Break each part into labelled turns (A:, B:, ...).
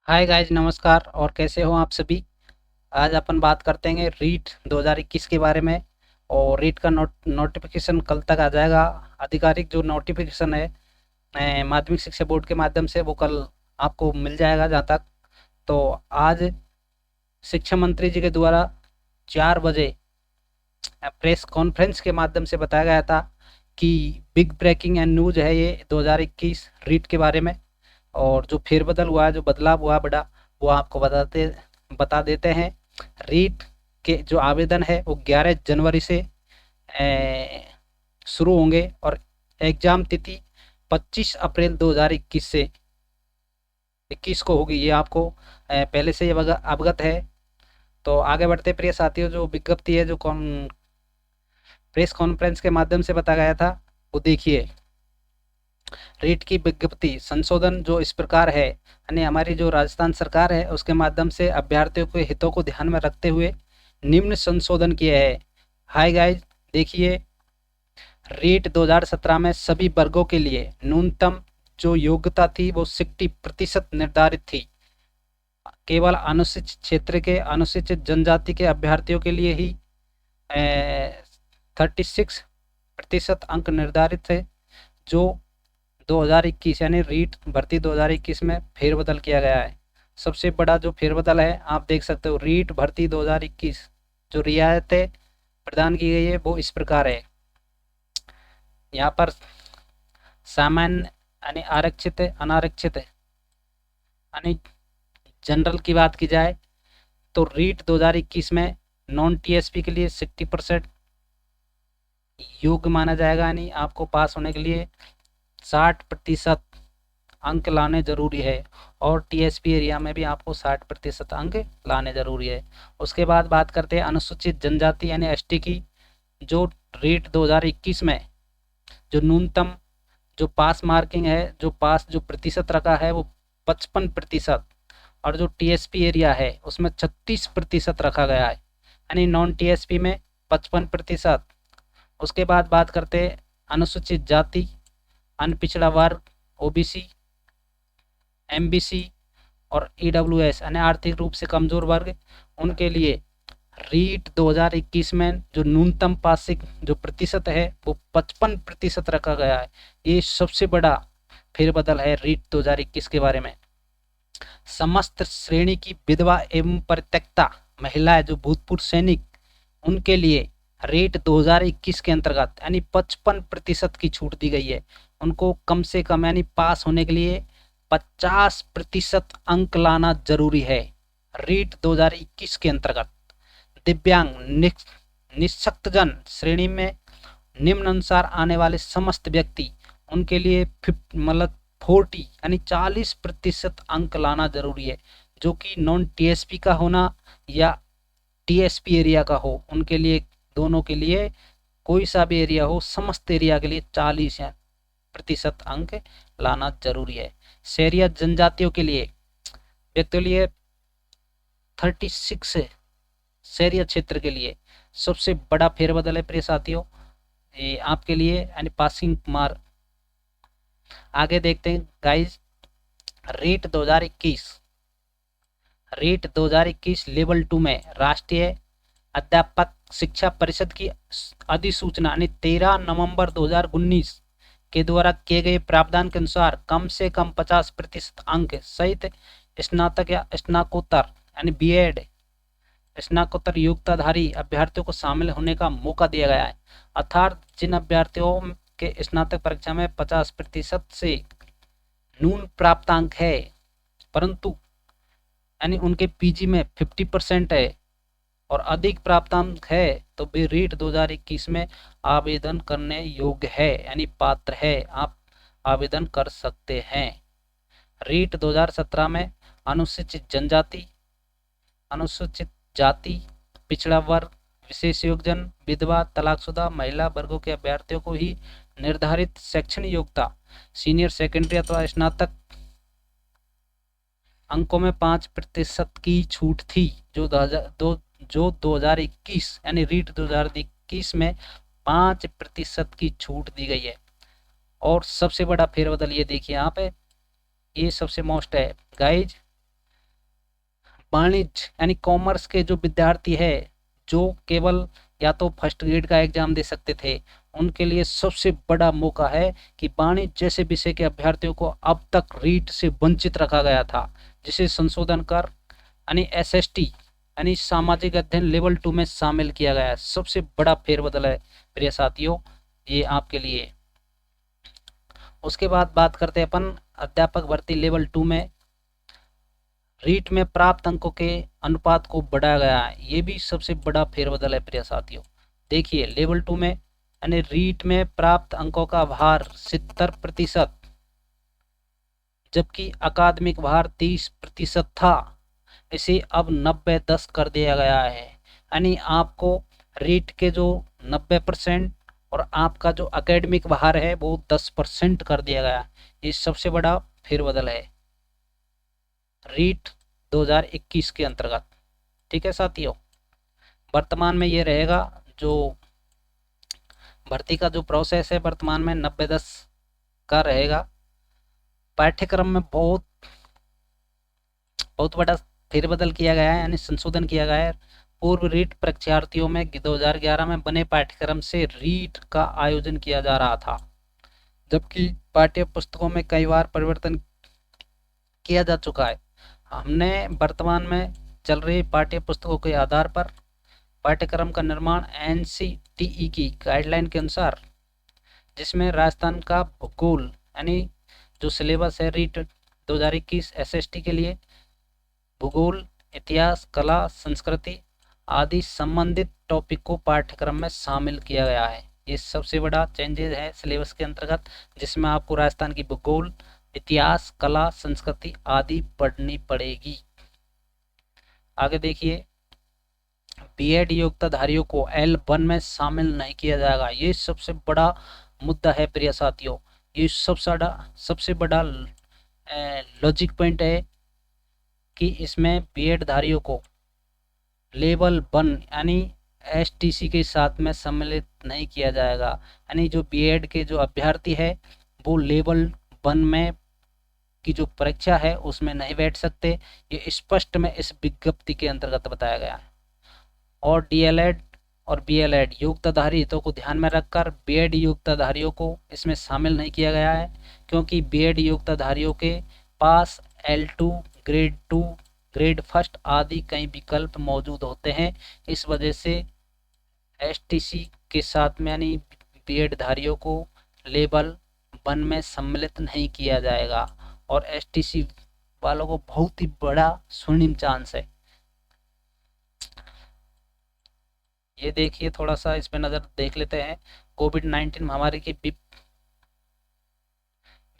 A: Hi guys, नमस्कार। और कैसे हो आप सभी। आज अपन बात करते हैं रीट 2021 के बारे में। और रीट का नोटिफिकेशन कल तक आ जाएगा। आधिकारिक जो नोटिफिकेशन है माध्यमिक शिक्षा बोर्ड के माध्यम से, वो कल आपको मिल जाएगा जहाँ तक। तो आज शिक्षा मंत्री जी के द्वारा 4 बजे प्रेस कॉन्फ्रेंस के माध्यम से बताया गया था कि बिग ब्रेकिंग एंड न्यूज है ये 2021 रीट के बारे में। और जो फेरबदल हुआ है, जो बदलाव हुआ बड़ा, वो आपको बता देते हैं। रीट के जो आवेदन है वो 11 जनवरी से शुरू होंगे और एग्जाम तिथि 25 अप्रैल 2021 से 21 को होगी। ये आपको पहले से ही अवगत है। तो आगे बढ़ते प्रिय साथियों, जो विज्ञप्ति है, जो प्रेस कॉन्फ्रेंस के माध्यम से बताया गया था, वो देखिए। रीट की विज्ञप्ति संशोधन जो इस प्रकार है, यानी हमारी जो राजस्थान सरकार है उसके माध्यम से अभ्यर्थियों के हितों को ध्यान में रखते हुए निम्न संशोधन किए हैं। हाय गाइज, देखिए। रीट 2017 में सभी वर्गों के लिए न्यूनतम जो योग्यता थी वो 60% निर्धारित थी। केवल अनुसूचित क्षेत्र के, अनुसूचित जनजाति के अभ्यर्थियों के लिए ही 36% अंक निर्धारित थे। जो 2021 यानी रीट भर्ती 2021 में फेरबदल किया गया है। सबसे बड़ा जो फेरबदल है, आप देख सकते हो, रीट भर्ती 2021 जो रियायतें प्रदान की गई है वो इस प्रकार है। यहाँ पर सामान्य यानी आरक्षित, अनारक्षित यानी जनरल की बात की जाए तो रीट 2021 में नॉन टीएसपी के लिए 60% योग्य माना जाएगा, यानी आपको पास होने के लिए 60% अंक लाने जरूरी है। और टीएसपी एरिया में भी आपको 60% अंक लाने जरूरी है। उसके बाद बात करते हैं अनुसूचित जनजाति यानी एसटी की। जो रीट 2021 में जो न्यूनतम जो पास मार्किंग है, जो प्रतिशत रखा है वो 55%। और जो टीएसपी एरिया है उसमें 36% रखा गया है, यानी नॉन टीएसपी में 55%। उसके बाद बात करते हैं अनुसूचित जाति, अनपिछड़ा वर्ग, ओबीसी, एमबीसी और ईडब्ल्यूएस यानी आर्थिक रूप से कमजोर वर्ग, उनके लिए रीट 2021 में जो न्यूनतम पासिंग जो प्रतिशत है वो 55% रखा गया है। ये सबसे बड़ा फेरबदल है रीट 2021 के बारे में। समस्त श्रेणी की विधवा एवं परित्यक्ता महिलाएं जो भूतपूर्व सैनिक, उनके लिए रेट 2021 के अंतर्गत यानी 55% की छूट दी गई है। उनको कम से कम यानी पास होने के लिए 50% अंक लाना जरूरी है रीट 2021 के अंतर्गत। दिव्यांग, निःशक्तजन श्रेणी में निम्न अनुसार आने वाले समस्त व्यक्ति, उनके लिए मतलब 40 यानी 40% अंक लाना जरूरी है। जो कि नॉन टीएसपी का होना या टीएसपी एरिया का हो, उनके लिए, दोनों के लिए कोई सा भी एरिया हो, समस्त एरिया के लिए 40% अंक लाना जरूरी है। शहरी जनजातियों के लिए, व्यक्तियों के लिए 36 शहरी क्षेत्र के लिए सबसे बड़ा फेरबदल है प्रिय साथियों, ये आपके लिए यानी पासिंग मार्क। आगे देखते हैं गाइज। रीट 2021 लेवल 2 में राष्ट्रीय अध्यापक शिक्षा परिषद की अधिसूचना यानी 13 नवंबर 2019 के द्वारा किए गए प्रावधान के अनुसार कम से कम 50% अंक सहित स्नातक या स्नाकोत्तर यानी बीएड स्नाकोत्तर योग्यताधारी अभ्यर्थियों को शामिल होने का मौका दिया गया है। अर्थात जिन अभ्यर्थियों के स्नातक परीक्षा में 50% से न्यून प्राप्तांक है, परंतु यानी उनके पीजी में 50% है और अधिक प्राप्तांक है, तो भी रीट 2021 में आवेदन करने योग्य है, यानी पात्र है, आप आवेदन कर सकते हैं। रीट 2017 में अनुसूचित जनजाति, अनुसूचित जाति, पिछड़ा वर्ग, विशेष योगजन, विधवा, तलाकशुदा महिला वर्गों के अभ्यर्थियों को ही निर्धारित शैक्षणिक योग्यता सीनियर सेकेंडरी अथवा स्नातक अंकों में 5% की छूट थी। जो 2021 यानी रीट 2021 में 5% की छूट दी गई है। और सबसे बड़ा फेरबदल ये देखिए यहाँ पे, ये सबसे मोस्ट है गाइज। वाणिज्य यानी कॉमर्स के जो विद्यार्थी है जो केवल या तो फर्स्ट ग्रेड का एग्जाम दे सकते थे, उनके लिए सबसे बड़ा मौका है कि वाणिज्य जैसे विषय के अभ्यर्थियों को अब तक रीट से वंचित रखा गया था, जिसे संशोधन कर यानी एसएसटी यानी सामाजिक अध्ययन लेवल 2 में शामिल किया गया है। सबसे बड़ा फेरबदल है प्रिय साथियों ये आपके लिए। उसके बाद बात करते हैं अपन अध्यापक भर्ती लेवल 2 में रीट में प्राप्त अंकों के अनुपात को बढ़ाया गया है। ये भी सबसे बड़ा फेरबदल है प्रिय साथियों। देखिए लेवल 2 में यानी रीट में प्राप्त अंकों का भार 70%, जबकि अकादमिक भार 30% था, इसे अब 90-10 कर दिया गया है। यानी आपको रीट के जो 90% और आपका जो अकेडमिक भार है वो 10% कर दिया गया। ये सबसे बड़ा फेरबदल है रीट 2021 के अंतर्गत। ठीक है साथियों, वर्तमान में ये रहेगा जो भर्ती का जो प्रोसेस है वर्तमान में 90-10 का रहेगा। पाठ्यक्रम में बहुत बड़ा फेरबदल किया गया है यानी संशोधन किया गया है। पूर्व रीट परीक्षार्थियों में 2011 में बने पाठ्यक्रम से रीट का आयोजन किया जा रहा था, जबकि पाठ्य पुस्तकों में कई बार परिवर्तन किया जा चुका है। हमने वर्तमान में चल रही पाठ्य पुस्तकों के आधार पर पाठ्यक्रम का निर्माण एनसीटीई की गाइडलाइन के अनुसार, जिसमें राजस्थान का भूगोल यानी जो सिलेबस है रीट 2021 एसएसटी के लिए भूगोल, इतिहास, कला, संस्कृति आदि संबंधित टॉपिक को पाठ्यक्रम में शामिल किया गया है। ये सबसे बड़ा चेंजेस है सिलेबस के अंतर्गत, जिसमें आपको राजस्थान की भूगोल, इतिहास, कला, संस्कृति आदि पढ़नी पड़ेगी। आगे देखिए बीएड योग्यताधारियों को L1 में शामिल नहीं किया जाएगा। ये सबसे बड़ा मुद्दा है प्रिय साथियों। ये सबसे बड़ा लॉजिक पॉइंट है कि इसमें बीएड धारियों को लेवल 1 यानी एसटीसी के साथ में सम्मिलित नहीं किया जाएगा। यानी जो बीएड के जो अभ्यर्थी है वो लेवल 1 में की जो परीक्षा है उसमें नहीं बैठ सकते। ये स्पष्ट में इस विज्ञप्ति के अंतर्गत बताया गया है। और डीएलएड और बीएलएड योग्यताधारी हितों को ध्यान में रखकर बीएड योग्यताधारियों को इसमें शामिल नहीं किया गया है, क्योंकि बीएड योग्यताधारियों के पास L2, ग्रेड 2, ग्रेड फर्स्ट आदि कई विकल्प मौजूद होते हैं। इस वजह से एसटीसी के साथ में यानी बीएड धारियों को लेवल 1 में सम्मिलित नहीं किया जाएगा और एसटीसी वालों को बहुत ही बड़ा स्वर्णिम चांस है। ये देखिए थोड़ा सा इस पे नजर देख लेते हैं। कोविड-19 महामारी की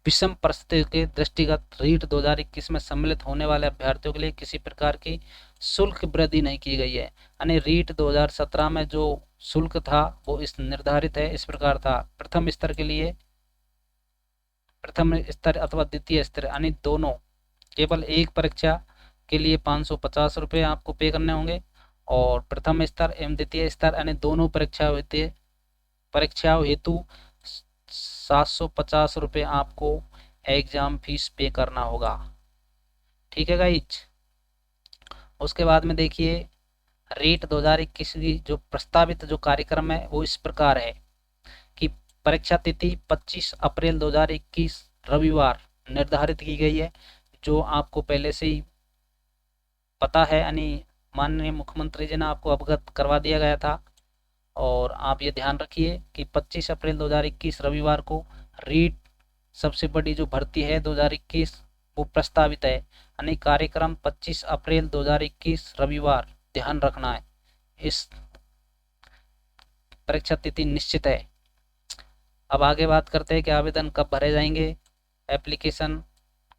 A: विषम परिस्थितियों के दृष्टिगत रीट 2021 में सम्मिलित होने वाले अभ्यर्थियों के लिए किसी प्रकार की शुल्क वृद्धि नहीं की गई है। यानी रीट 2017 में जो शुल्क था वो इस निर्धारित है, इस प्रकार था। प्रथम स्तर के लिए प्रथम स्तर अथवा द्वितीय स्तर यानी दोनों, केवल एक परीक्षा के लिए 550 रुपये आपको पे करने होंगे और प्रथम स्तर एवं द्वितीय स्तर यानी दोनों परीक्षाओं हेतु 750 रुपये आपको एग्जाम फीस पे करना होगा। ठीक है गाइज। उसके बाद में देखिए रीट 2021 की जो प्रस्तावित जो कार्यक्रम है वो इस प्रकार है कि परीक्षा तिथि 25 अप्रैल 2021 रविवार निर्धारित की गई है, जो आपको पहले से ही पता है, यानी माननीय मुख्यमंत्री जी ने आपको अवगत करवा दिया गया था। और आप ये ध्यान रखिए कि 25 अप्रैल 2021 रविवार को रीट सबसे बड़ी जो भर्ती है 2021 वो प्रस्तावित है। यानी कार्यक्रम 25 अप्रैल 2021 रविवार, ध्यान रखना है, इस परीक्षा तिथि निश्चित है। अब आगे बात करते हैं कि आवेदन कब भरे जाएंगे, एप्लीकेशन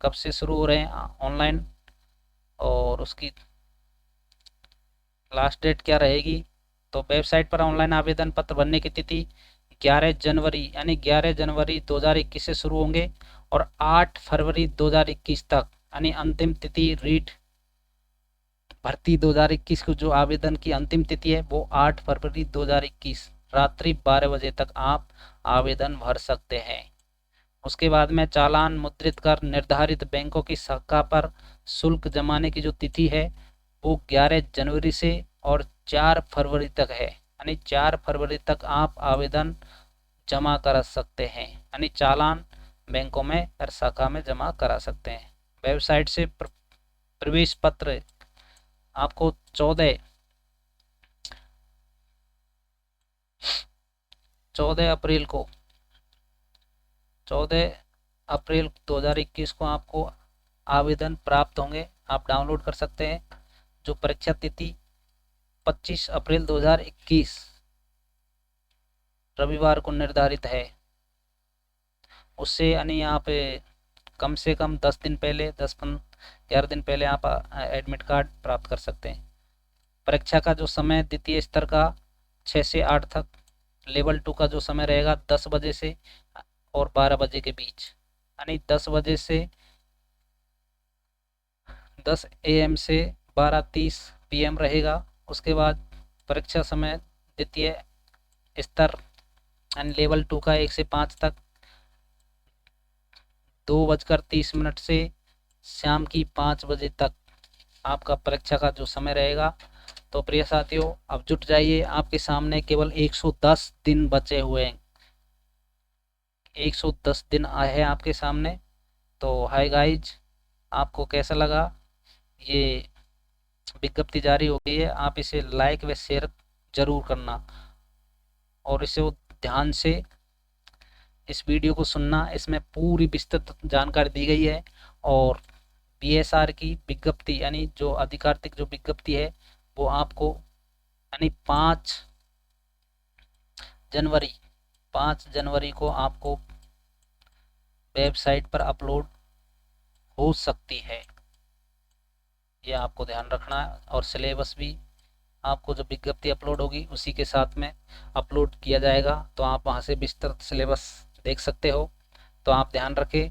A: कब से शुरू हो रहे हैं ऑनलाइन और उसकी लास्ट डेट क्या रहेगी। तो वेबसाइट पर ऑनलाइन आवेदन पत्र भरने की तिथि 11 जनवरी यानी 11 जनवरी 2021 से शुरू होंगे और 8 फरवरी 2021 तक यानी अंतिम तिथि रीट भर्ती 2021 को जो आवेदन की अंतिम तिथि है वो 8 फरवरी 2021 रात्रि 12 बजे तक आप आवेदन भर सकते हैं। उसके बाद में चालान मुद्रित कर निर्धारित बैंकों की शाखा पर शुल्क जमाने की जो तिथि है वो 11 जनवरी से और 4 फरवरी तक है, यानी 4 फरवरी तक आप आवेदन जमा करा सकते हैं, यानी चालान बैंकों में हर शाखा में जमा करा सकते हैं। वेबसाइट से प्रवेश पत्र आपको 14 अप्रैल को 14 अप्रैल 2021 को आपको आवेदन प्राप्त होंगे, आप डाउनलोड कर सकते हैं। जो परीक्षा तिथि 25 अप्रैल 2021 रविवार को निर्धारित है, उससे यानी आप कम से कम 10 दिन पहले 11 दिन पहले आप एडमिट कार्ड प्राप्त कर सकते हैं। परीक्षा का जो समय द्वितीय स्तर का 6 से 8 तक, लेवल 2 का जो समय रहेगा 10 बजे से और 12 बजे के बीच, यानी 10 बजे से 10 AM से 12:30 PM रहेगा। उसके बाद परीक्षा समय द्वितीय स्तर यानी लेवल 2 का 1 से 5 तक 2:30 से शाम की 5 बजे तक आपका परीक्षा का जो समय रहेगा। तो प्रिय साथियों, अब जुट जाइए, आपके सामने केवल 110 दिन बचे हुए हैं, 110 दिन आए हैं आपके सामने। तो हाय गाइज, आपको कैसा लगा? ये विज्ञप्ति जारी हो गई है, आप इसे लाइक व शेयर जरूर करना और इसे ध्यान से इस वीडियो को सुनना। इसमें पूरी विस्तृत जानकारी दी गई है और BSR की विज्ञप्ति यानी जो आधिकारिक जो विज्ञप्ति है वो आपको यानी 5 जनवरी को आपको वेबसाइट पर अपलोड हो सकती है, ये आपको ध्यान रखना है। और सिलेबस भी आपको जो विज्ञप्ति अपलोड होगी उसी के साथ में अपलोड किया जाएगा, तो आप वहां से विस्तृत सिलेबस देख सकते हो। तो आप ध्यान रखें,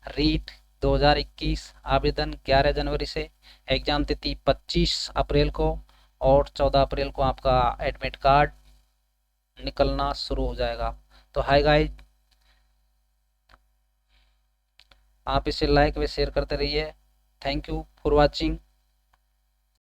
A: रीट 2021 आवेदन 11 जनवरी से, एग्जाम तिथि 25 अप्रैल को और 14 अप्रैल को आपका एडमिट कार्ड निकलना शुरू हो जाएगा। तो हाय गाइस, आप इसे लाइक व शेयर करते रहिए। Thank you for watching.